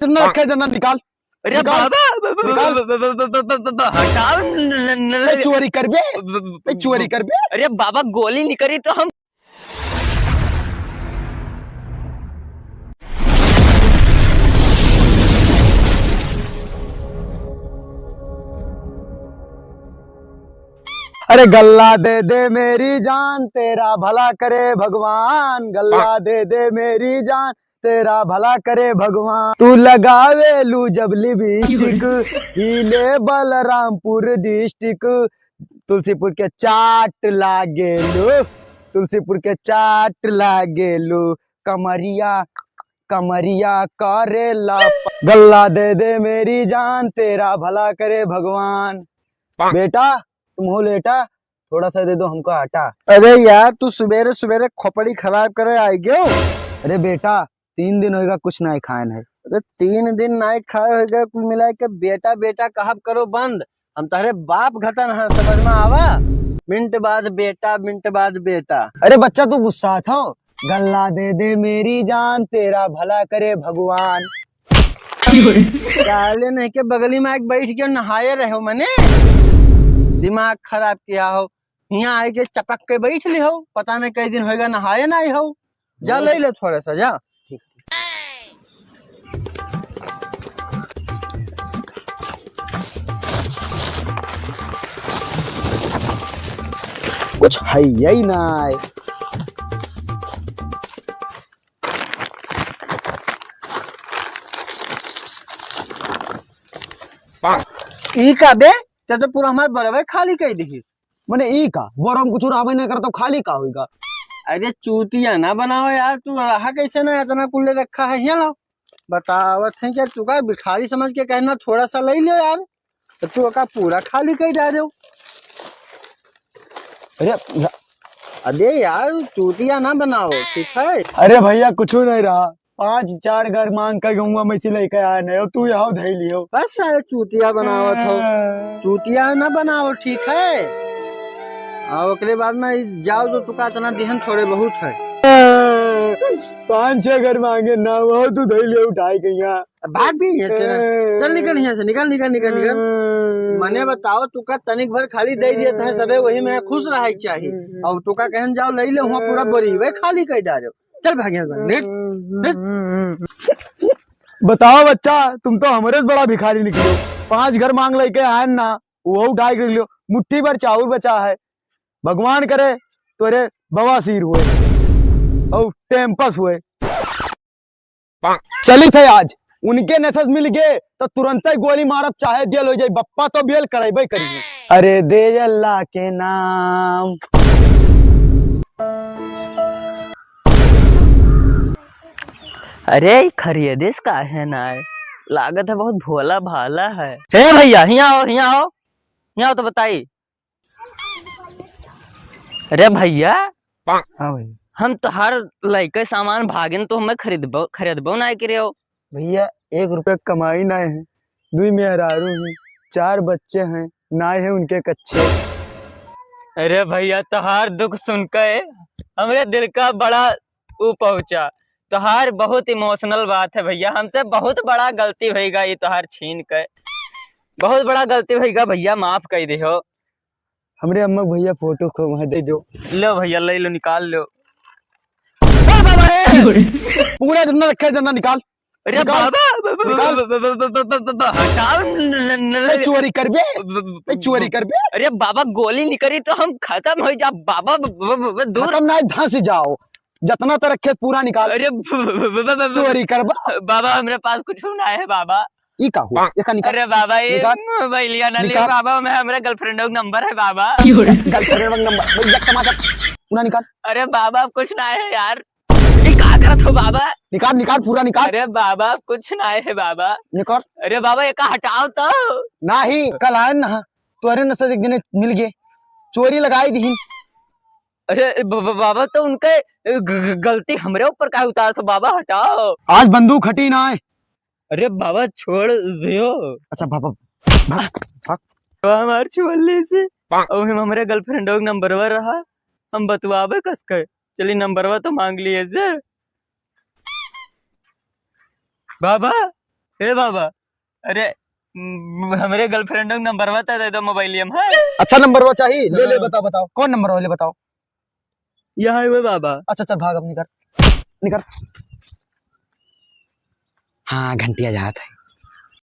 जना रखा है, जना निकाल। अरे निकाल, बाबा हटाओ चोरी कर बे, चोरी कर बे। अरे बाबा गोली निकली तो हम अरे गल्ला दे दे मेरी जान, तेरा भला करे भगवान। गल्ला दे दे मेरी जान, तेरा भला करे भगवान। तू लगावे लू जब लिपस्टिक, हिले बलरामपुर डिस्ट्रिक्ट। तुलसीपुर के चाट लागे लू, तुलसीपुर के चाट लागे लू। कमरिया कमरिया करेला। गल्ला दे दे मेरी जान, तेरा भला करे भगवान। बेटा तुम हो लेटा, थोड़ा सा दे दो हमको आटा। अरे यार तू सवेरे सवेरे खोपड़ी खराब करे आई गयो। अरे बेटा 3 दिन होगा कुछ नहीं खाए है। अरे 3 दिन नहीं खाए हो गए, कुल मिला के बेटा बेटा कहब करो बंद। हम तारे बाप घटन है, समझ में आवा। मिनट बाद बेटा, मिनट बाद बेटा। अरे बच्चा तू गुस्सा था। गल्ला दे दे मेरी जान, तेरा भला करे भगवान। चाले नहीं के बगली में एक बैठ के नहाए रहे मने दिमाग खराब किया हो। यहाँ आए के चपक के बैठ ली हो, पता नहीं कई दिन होगा नहाए ना हो। जा ले ले थोड़ा सा जा। कुछ है यही ना। ई का बे ते तो पूरा हमार बरवे खाली कई दिखिस। मने ई का बोरम कुछ रावे ना कर तो खाली का होगा। अरे चूतिया ना बनाओ यार, तू रहा कैसे ना इतना कुल्ले रखा है यहाँ लो। बतावत है क्या तू का भिखारी समझ के कहना थोड़ा सा ले लियो यार, तो तू का पूरा खाली कई डाले हो। अरे अरे यार चूतिया ना बनाओ, ठीक है। अरे भैया कुछ नहीं रहा, 5-4 घर मांग कर गऊंगा मैं इसी लेकर आया नहीं हो। तू यहाँ धै लियो बस सारे चूतिया बनावत हो। चूतिया ना बनाओ, ठीक है। और ओकरे बाद में जाओ तो तुका इतना दिहन थोड़े बहुत है। 5-6 घर मांगे ना वो तू धै लियो उठाई गईया। भाग भी यहाँ से ना, चल निकल यहाँ से, निकल निकल निकल निकल। मने बताओ तुका तनिक भर खाली दे दिए है सबे, वही में खुश रहे चाहिए। और तुका कहन जाओ ले ले वहाँ पूरा बोरी वे खाली कर डालो। चल भाग यहाँ से। बताओ बच्चा, तुम तो हमारे से बड़ा भिखारी निकलो। 5 घर मांग लेके आए ना, वो उठाई कर लियो। मुट्ठी भर चावल बचा है, भगवान करे तोरे बवासीर हुए और टेम्पस हुए। चली थे आज उनके नसस मिल गए तो तुरंत ही गोली मारब चाहे जेल हो जाए। बप्पा तो बेल करेबे करिए। अरे दे अल्लाह के नाम। अरे खरीदिस का है ना, लागत है बहुत भोला भाला है। हे भैया यहाँ आओ, यहाँ आओ, यहाँ आओ तो बताइए। अरे भैया हाँ भाई, हम तो हर लइके सामान भागिन तो हमें खरीदबो ना करे हो। भैया 1 रुपये कमाई ना है, 2 मेहरारू हैं, 4 बच्चे हैं, नाय है उनके कच्चे। अरे भैया तोहार दुख सुनकर हमरे दिल का बड़ा ऊ पहुंचा। तोहार बहुत इमोशनल बात है भैया, हमसे बहुत बड़ा गलती भईगा, ये तोहार छीन के बहुत बड़ा गलती भईगा भैया, माफ कर दे हो। हमरे अम्मा भैया फोटो को वहाँ दे दो। लो भैया ले लो, निकाल लो। पूरा जितना रखा है जितना निकाल। अरे बाबा हटाओ चोरी कर बे, चोरी कर बे। अरे बाबा गोली निकली तो हम खत्म हो जा बाबा, दूर खत्म ना धंस जाओ, जितना तो रखे पूरा निकाल। अरे चोरी कर बाबा हमारे पास कुछ ना है बाबा। ई का हुआ ये का निकाल। अरे बाबा ये मोबाइल लिया ना लिया बाबा, मैं हमारे गर्लफ्रेंड का नंबर है बाबा। गर्लफ्रेंड का नंबर पूरा निकाल। अरे बाबा कुछ ना है यार, क्या करत हो बाबा? निकाल निकाल पूरा निकाल। अरे बाबा कुछ ना है बाबा, निकाल। अरे बाबा ये का हटाओ तो ना ही कल आए ना तोरे नशा एक दिन मिल गए, चोरी लगाई दी। अरे बाबा तो उनके गलती हमरे ऊपर का उतार तो बाबा हटाओ। आज बंदूक हटी ना है। अरे बाबा छोड़ दियो। अच्छा बाबा हमारे छोड़ने से और हम हमारे गर्लफ्रेंड का नंबर रहा, हम बतवाबे कस के चलिए नंबरवा तो मांग लिए से। बाबा ए बाबा, अरे हमरे गर्लफ्रेंड का नंबर बता दे दो मोबाइल में है। अच्छा नंबर वो चाहिए, ले ले बताओ बताओ कौन नंबर हो, ले बताओ। यहाँ है वो बाबा। अच्छा चल भाग अब निकर निकर। हाँ घंटिया जात है।